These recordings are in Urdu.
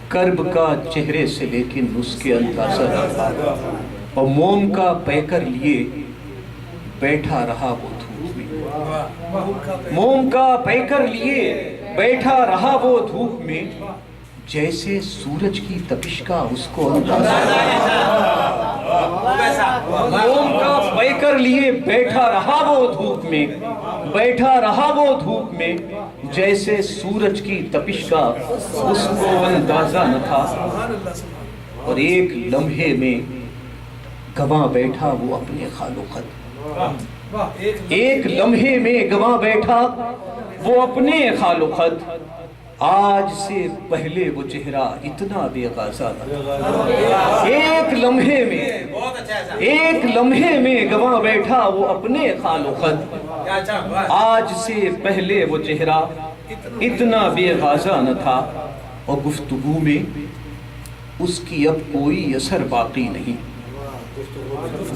کرب کا چہرے سے لیکن اس کے اندازہ نہ تھا، اور موم کا پیکر لیے بیٹھا رہا وہ دھوپ میں، موم کا پیکر لیے بیٹھا رہا وہ دھوپ میں، جیسے سورج کی تپش کا اس کو اندازہ نہ تھا۔ موم کا پیکر لیے بیٹھا رہا وہ دھوپ میں، بیٹھا رہا وہ دھوپ میں، جیسے سورج کی تپش کا اس کو اندازہ نہ تھا، اور ایک لمحے میں گواں بیٹھا وہ اپنے خال و خط، ایک لمحے میں گواں بیٹھا وہ اپنے خال و خط، آج سے پہلے وہ چہرہ اتنا بے غازہ نہ تھا۔ ایک لمحے میں، ایک لمحے میں گواں بیٹھا وہ اپنے خال و خط، آج سے پہلے وہ چہرہ اتنا بے غازہ نہ تھا، اور گفتگو میں اس کی اب کوئی اثر باقی نہیں،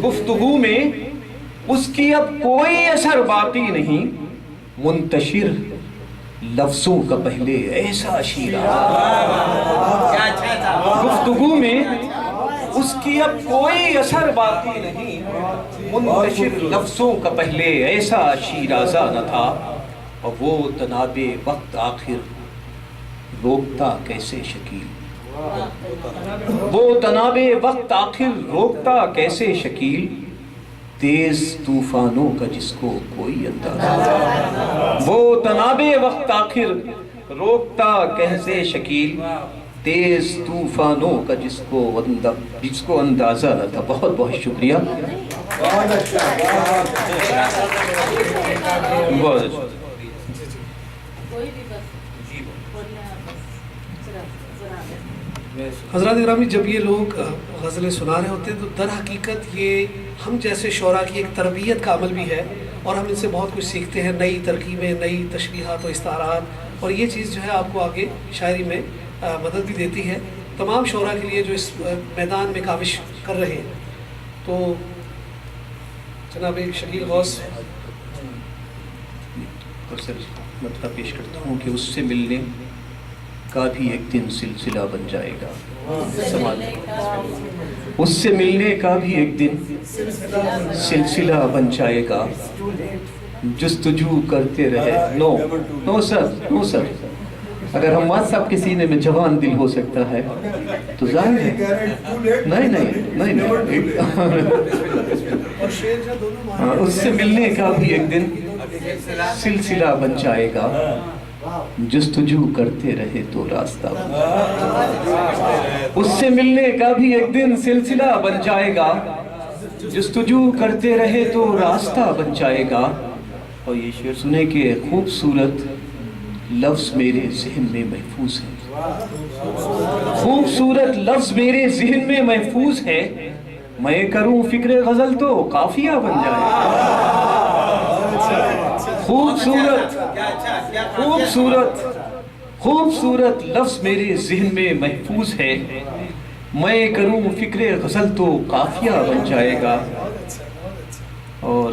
گفتگو میں اس کی اب کوئی اثر باقی نہیں، منتشر لفظوں کا پہلے ایسا شیرہ، گفتگو میں اس کی اب کوئی اثر باقی نہیں، منتشر لفظوں کا پہلے ایسا شیرازہ نہ تھا، اور وہ تناب وقت آخر روکتا کیسے شکیل، وہ تناب وقت آخر روکتا کیسے شکیل، تیز طوفانوں کا جس کو کوئی اندازہ نہ، وہ تناب وقت آخر روکتا کیسے شکیل، تیز طوفانوں کا جس کو اندازہ نہ تھا۔ بہت بہت شکریہ۔ حضرات گرامی، جب یہ لوگ غزلیں سنا رہے ہوتے ہیں تو در حقیقت یہ ہم جیسے شعراء کی ایک تربیت کا عمل بھی ہے، اور ہم ان سے بہت کچھ سیکھتے ہیں، نئی ترکیبیں، نئی تشریحات و استعارات، اور یہ چیز جو ہے آپ کو آگے شاعری میں مدد بھی دیتی ہے۔ تمام شعراء کے لیے جو اس میدان میں کاوش کر رہے ہیں، تو جناب شکیل غوث مطلب پیش کرتا ہوں کہ اس سے ملنے کا بھی ایک دن سلسلہ بن جائے گا، اس سے ملنے کا بھی ایک دن سلسلہ بن جائے گا، جستجو کرتے رہے۔ نو سر، اگر ہم واٹسپ کے سینے میں جوان دل ہو سکتا ہے تو ظاہر ہے، نہیں، اس سے ملنے کا بھی ایک دن سلسلہ بن جائے گا، جستجو کرتے رہے تو راستہ بن جائے گا، اس سے ملنے کا بھی ایک دن سلسلہ بن جائے گا، جستجو کرتے رہے تو راستہ بن جائے گا۔ اور یہ شعر سنے کہ خوبصورت لفظ میرے ذہن میں محفوظ ہے، خوبصورت لفظ میرے ذہن میں محفوظ ہے، میں کروں فکر غزل تو قافیہ بن جائے گا۔ خوبصورت لفظ میرے ذہن میں محفوظ ہے، میں کروں فکر غزل تو قافیہ بن جائے گا۔ اور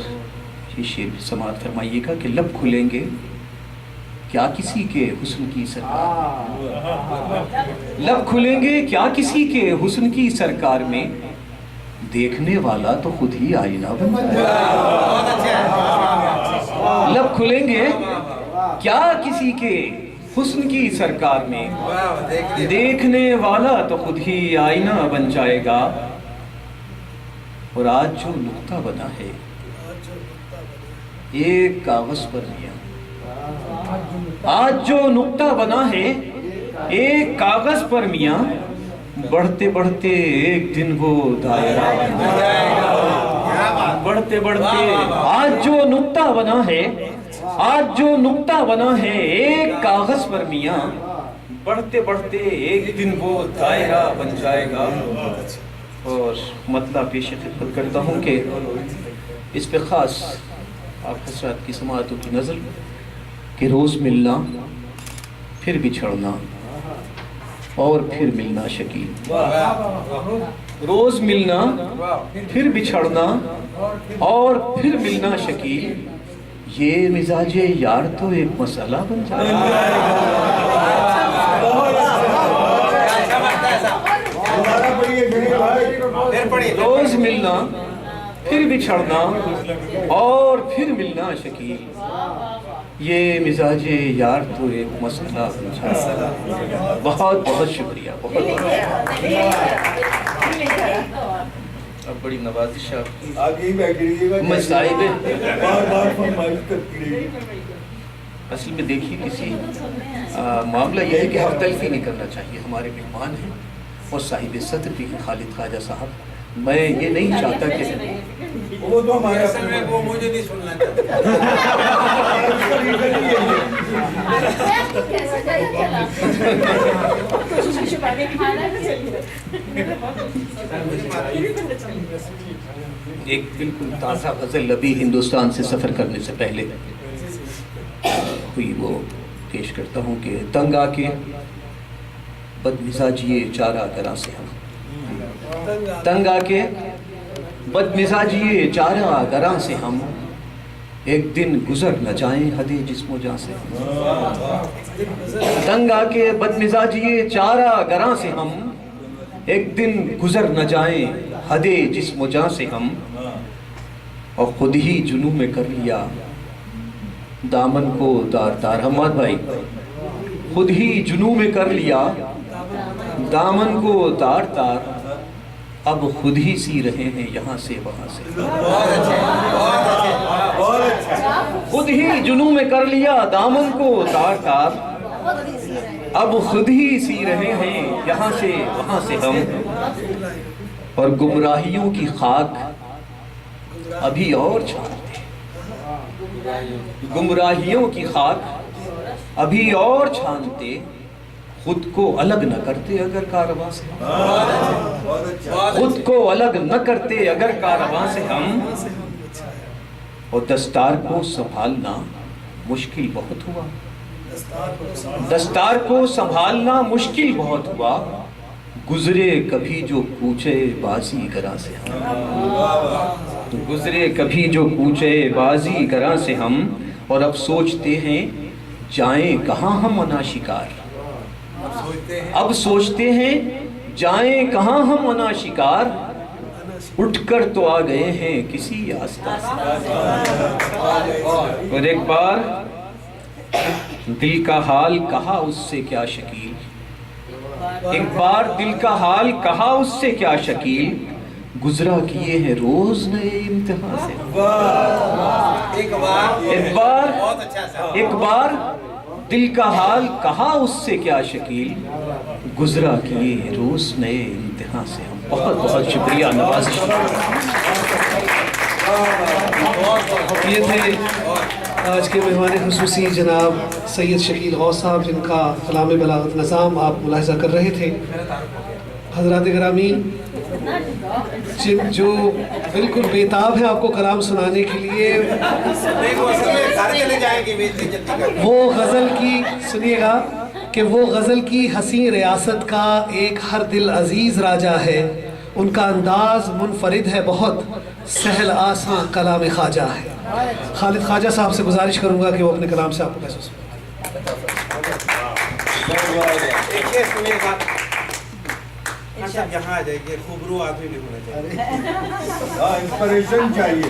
یہ شعر بھی سماعت فرمائیے گا کہ لب کھلیں گے کیا کسی کے حسن کی سرکار میں، لب کھلیں گے کیا کسی کے حسن کی سرکار میں، دیکھنے والا تو خود ہی آئینہ بن جائے گا۔ لب کھلیں گے کیا کسی کے حسن کی سرکار میں، دیکھنے والا تو خود ہی آئینہ بن جائے گا۔ اور آج جو نقطہ بنا ہے ایک کاغذ پر میاں، آج جو نقطہ بنا ہے ایک کاغذ پر میاں، بڑھتے بڑھتے ایک دن وہ دائرہ بن جائے گا، بڑھتے بڑھتے آج جو نقطہ بنا ہے، آج جو نقطہ بنا ہے ایک کاغذ پر میاں، بڑھتے بڑھتے ایک دن وہ دائرہ بن جائے گا۔ اور مطلب پیش خدمت کرتا ہوں کہ اس پہ خاص آپ حضرات کی سماعتوں کی نظر کہ روز ملنا پھر بچھڑنا اور پھر ملنا شکیل، روز ملنا پھر بچھڑنا اور پھر ملنا شکیل، یہ مزاج یار تو ایک مسئلہ بن جائے گا۔ ملنا پھر بچھڑنا اور پھر ملنا شکیل، یہ مزاج یار تو ایک مسئلہ بنجھا۔ بہت بہت شکریہ، بہت اب بڑی نوازش آپ کی، آگے ہی بیٹھ رہی ہے، میں صاحب بار بار فرمائش کرتی رہی۔ اصل میں دیکھیے کسی معاملہ یہ ہے کہ ہم تلفی نہیں کرنا چاہیے، ہمارے مہمان ہیں اور صاحب صدر بھی ہیں خالد خواجہ صاحب، میں یہ نہیں چاہتا کہ وہ تو ہمارے اصل میں وہ مجھے نہیں سننا چاہتا۔ ایک بالکل تازہ غزل ابھی ہندوستان سے سفر کرنے سے پہلے ہوئی وہ پیش کرتا ہوں کہ تنگ آ کے بد مزاجیے چارہ گراں سے ہم، تنگ آ کے بد مزاجیے چارہ گراں سے ہم، ایک دن گزر نہ جائیں حد جسم و جاں سے ہم، تنگ آ کے بد مزاجیے چارہ گراں سے ہم، ایک دن گزر نہ جائیں حد جسم و جاں سے ہم، اور خود ہی جنوں میں کر لیا دامن کو تار تار۔ حماد بھائی، خود ہی جنوں میں کر لیا دامن کو تار تار، اب خود ہی سی رہے ہیں یہاں سے وہاں سے۔ خود ہی جنوں میں کر لیا دامن کو تار تار، اب خود ہی سی رہے ہیں یہاں سے وہاں سے ہم، اور گمراہیوں کی خاک ابھی اور چھانتے، گمراہیوں کی خاک ابھی اور چھانتے، خود کو الگ نہ کرتے اگر کارواں سے ہم، خود کو الگ نہ کرتے اگر کارواں سے ہم، اور دستار کو سنبھالنا مشکل بہت ہوا، دستار کو سنبھالنا مشکل بہت ہوا، گزرے کبھی جو کوچے بازی گراں سے ہم، گزرے کبھی جو کوچے بازی گراں سے ہم، اور اب سوچتے ہیں جائیں کہاں ہم منا شکار، اب سوچتے ہیں جائیں کہاں ہم منا شکار، اٹھ کر تو آ گئے ہیں کسی آستہ سے، اور ایک بار دل کا حال کہا اس سے کیا شکیل، ایک بار دل کا حال کہا اس سے کیا شکیل، گزرا کیے ہیں روز نئے امتحان سے، ایک بار دل کا حال کہا اس سے کیا شکیل، گزرا کیے ہیں روز نئے امتحان سے ہم۔ بہت بہت شکریہ، نوازش۔ یہ تھے آج کے مہمان خصوصی جناب سید شکیل غوث صاحب، جن کا کلام بلاغت نظام آپ ملاحظہ کر رہے تھے۔ حضرات گرامی، جو بالکل بیتاب ہیں آپ کو کلام سنانے کے لیے، وہ غزل کی سنیے گا کہ وہ غزل کی حسین ریاست کا ایک ہر دل عزیز راجہ ہے، ان کا انداز منفرد ہے بہت، سہل آساں کلام خواجہ ہے۔ خالد خواجہ صاحب سے گزارش کروں گا کہ وہ اپنے کلام سے آپ کو محسوس کریں۔ یہاں آ جائیے، خوبرو آدمی بھی ہونا چاہیے، انسپریشن چاہیے۔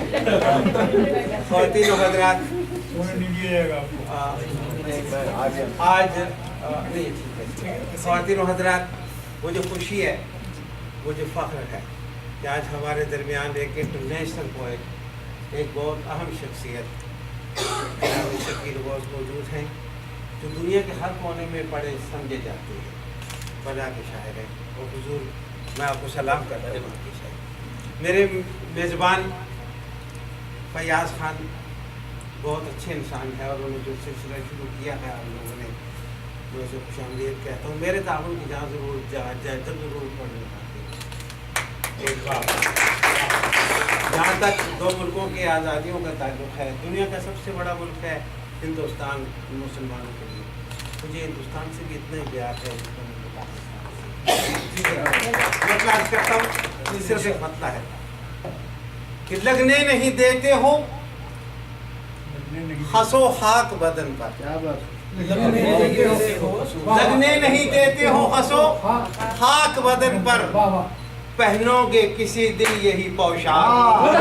خواتین و حضرات، آج خواتین و حضرات، وہ جو خوشی ہے، وہ جو فخر ہے کہ آج ہمارے درمیان ایک انٹرنیشنل پوائٹ، ایک بہت اہم شخصیت جناب شکیل غوث موجود ہیں، جو دنیا کے ہر کونے میں پڑھے سمجھے جاتے ہیں، بلا کے شاعر ہیں۔ اور حضور، میں آپ کو سلام کرتا ہوں آپ کی شاعر۔ میرے میزبان فیاض خان بہت اچھے انسان ہیں، اور انہوں نے جو سلسلہ شروع کیا ہے آپ لوگوں نے، میں اسے خوش آمدید کہتا ہوں۔ میرے تعاون کی جہاں ضرورت جائے جب ضرورت پڑنے لگاتے جہاں تک دو ملکوں کی آزادیوں کا تعلق ہے، دنیا کا سب سے بڑا ملک ہے ہندوستان مسلمانوں کے لیے، مجھے ہندوستان سے بھی اتنا ہی پیار ہے جتنا مجھے میں عرض کرتا ہوں، صرف ایک مسئلہ ہے کہ لگنے نہیں دیتے ہو خسو خاک بدن پر، لگنے نہیں دیتے ہو خسو خاک بدن پر، پہنو گے کسی دن یہی پوشاک.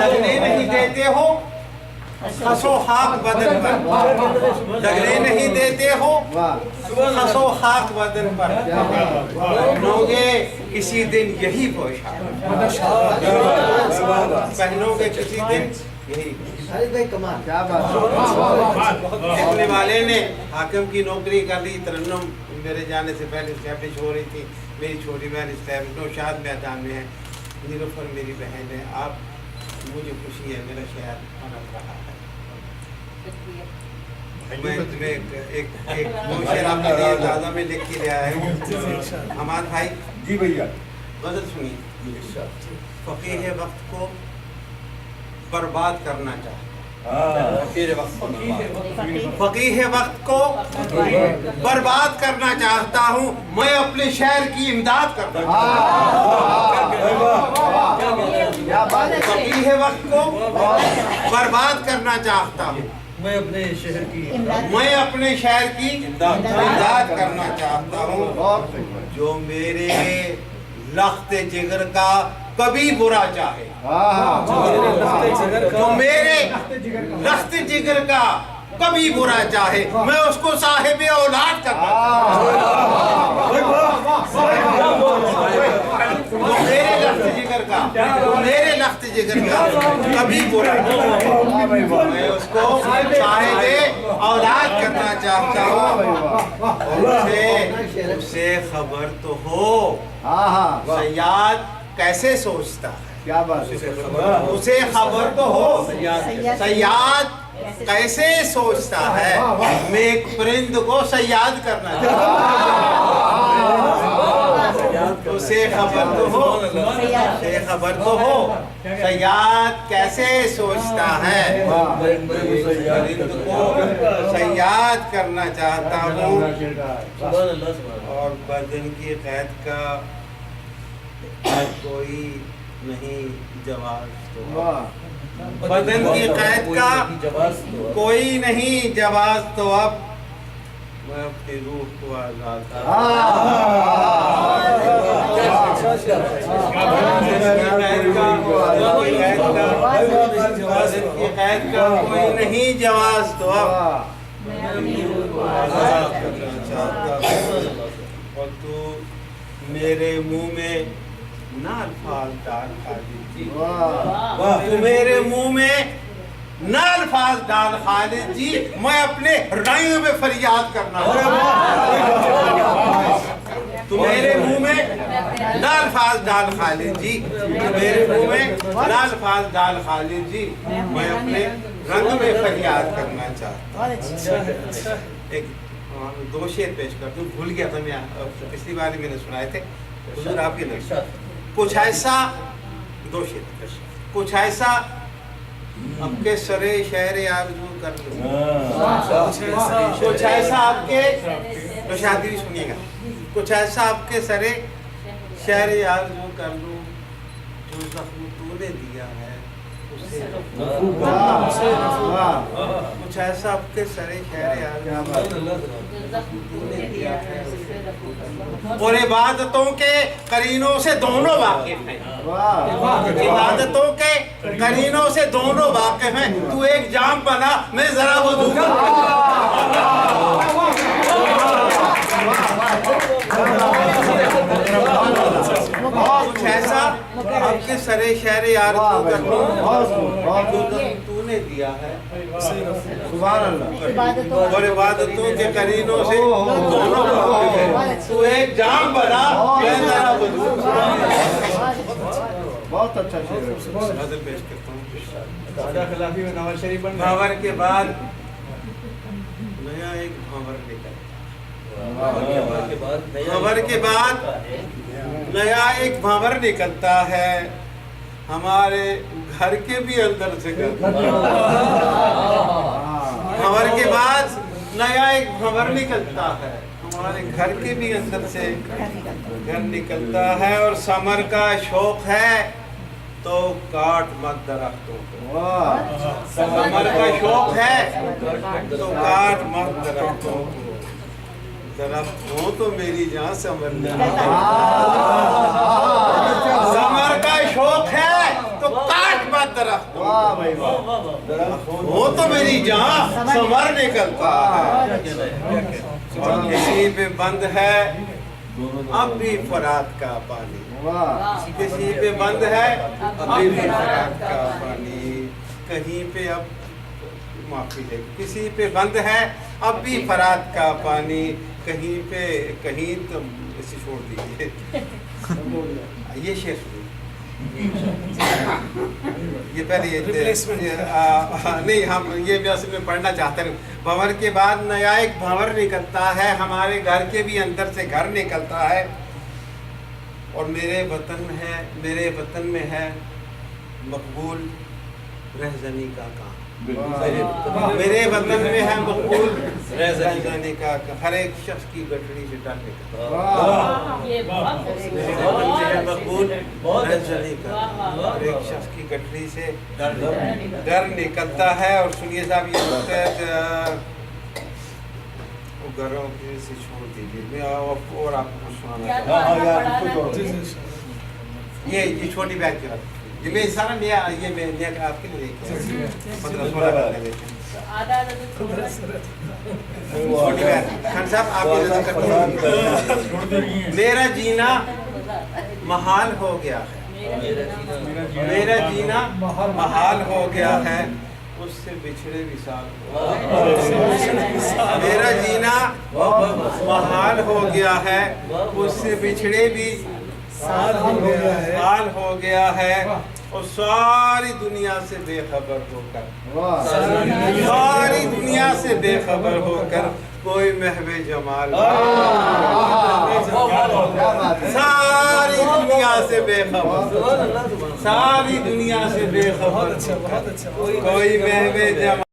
لگنے نہیں دیتے ہو خسو خاک بدن پر, لگنے نہیں دیتے ہو خسو خاک بدن پر, پہنو گے کسی دن یہی پوشاک, پہنو گے کسی دن یہی. لکھنے والے نے حاکم کی نوکری کر لی, ترنم میرے جانے سے پہلے اسٹیبلش ہو رہی تھی, میری چھوٹی بہن اسٹیبلش نوشاد میدان میں ہے, نیلوفر میری بہن ہے. آپ مجھے خوشی ہے میرا شہر پنپ رہا ہے. میں تمہیں ایک شعر آپ کے لیے تازہ میں لکھ کے لے آیا ہوں. حماد بھائی جی بھیا غزل سنیے. فقیہ وقت کو برباد کرنا چاہتا, فقیہ وقت کو برباد کرنا چاہتا ہوں, میں اپنے شہر کی امداد کرتا ہوں. فقیہ وقت کو برباد کرنا چاہتا ہوں, میں اپنے شہر کی امداد کرنا چاہتا ہوں. جو میرے لخت جگر کا کبھی برا چاہے, جو میرے لخت جگر کا کبھی برا چاہے, میں اس کو صاحب اولاد کرتا ہوں. جو میرے لخت جگر کا, میرے لخت جگر کا کبھی برا چاہے, میں اس کو صاحب اولاد کرنا چاہتا ہوں. اسے خبر تو ہو صیاد کیسے سوچتا ہے, کیا بات, اسے خبر تو ہو صیاد کیسے سوچتا ہے, میں ایک پرند کو صیاد کرنا چاہتا ہوں. اسے خبر تو ہو, اسے خبر تو ہو صیاد کیسے سوچتا ہے, پرند کو صیاد کرنا چاہتا ہوں. اور بدن کی قید کا کوئی نہیں جواز تو, بدن کی قید کا کوئی نہیں جواز تو, اب میں اپنی روح کو آزاد قید کا کوئی نہیں جواز تو, اب آزاد کرنا چاہتا ہوں. اور تو میرے منہ میں نہ الفاظ ڈال خالد جی, تو میرے منہ میں نہ الفاظ ڈال خالد جی, میں اپنے رائیوں میں فریاد کرنا. تو میرے منہ میں نہ الفاظ ڈال خالد جی, تو میرے منہ میں نہ الفاظ ڈال خالد جی, میں اپنے رنگ میں فریاد کرنا چاہتا ہوں. ایک دو شعر پیش کرتا ہوں, بھول گیا تھا میں, پچھلی بار میں نے سنائے تھے, حضور آپ کے لفظ. کچھ ایسا, دو شعر, کچھ ایسا آپ کے سرے شہر آرزو کر لوں, کچھ ایسا آپ کے, تو شادی بھی سنیے گا, کچھ ایسا آپ کے سرے شہر آرزو کر لوں, جو زخم تو نے دیا ہے اسے, کچھ ایسا آپ کے سرے شہر آرزو تو نے دیا ہے. اور عبادتوں کے قرینوں سے دونوں واقف ہیں, عبادتوں کے قرینوں سے دونوں واقف ہیں. تو ایک جام بنا, میں ذرا وضو کچھ ایسا آپ کے سرے شہر آرزو کر لوں, تو نے دیا ہے. اور عبادتوں کے قرینوں سے دونوں واقف ہیں. تو ایک جام بنا, میں ذرا وضو. بہت اچھا شعر. غزل پیش کرتا ہوں. بھاور کے بعد نیا ایک بھاور نکلتا, بھاور کے بعد نیا ایک بھاور نکلتا ہے, ہمارے گھر کے بھی اندر سے بھاور کے بعد نیا ایک بھاور نکلتا ہے, ہمارے گھر کے بھی اندر سے گھر نکلتا ہے. اور ثمر کا شوق ہے تو کاٹ مت درختوں کو, ثمر کا شوق ہے تو کاٹ مت درختوں کو. درخت ہو تو میری جان سمر سمر کا شوق ہے تو کاٹ مت درخت ہو تو میری جان سمر نکلتا ہے کسی پہ بند ہے اب بھی فرات کا پانی کسی پہ بند ہے اب بھی فرات کا پانی کہیں پہ اب معافی ہے کسی پہ بند ہے اب بھی فرات کا پانی کہیں پہ کہیں تو اسے چھوڑ دیجیے یہ شعر سنیے یہ پہلے نہیں ہم یہ بھی اصل میں پڑھنا چاہتے ہیں بھنور کے بعد نیا ایک بھنور نکلتا ہے ہمارے گھر کے بھی اندر سے گھر نکلتا ہے اور میرے وطن میں ہے مقبول رہزنی کا کام میرے وطن میں ہے مقبول رہزنی کا ہر ایک شخص کی گٹھڑی سے ڈر نکلتا ہے مقبول رہزنی کا ہر ایک شخص کی گٹھڑی سے ڈر نکلتا ہے اور سنیے صاحب یہ ہوتا ہے گھروں کے سے چھوڑ دیجیے اور آپ کو سنانا چاہتا یہ چھوٹی بیگ کی بات یہ میں سارا نیا یہ میں نیا آپ کے لیے لے 15-16 بات لے چھوٹی بیگ خان صاحب آپ کی میرا جینا محال ہو گیا ہے میرا جینا محال ہو گیا ہے اس سے بچھڑے وصال میرا جینا محال ہو گیا ہے اس سے بچھڑے بھی سال ہو گیا ہے اور ساری دنیا سے بے خبر ہو کر ساری دنیا سے بے خبر ہو کر کوئی محو جمال ساری دنیا سے بے خبر ساری دنیا سے بے خبر کوئی محو جمال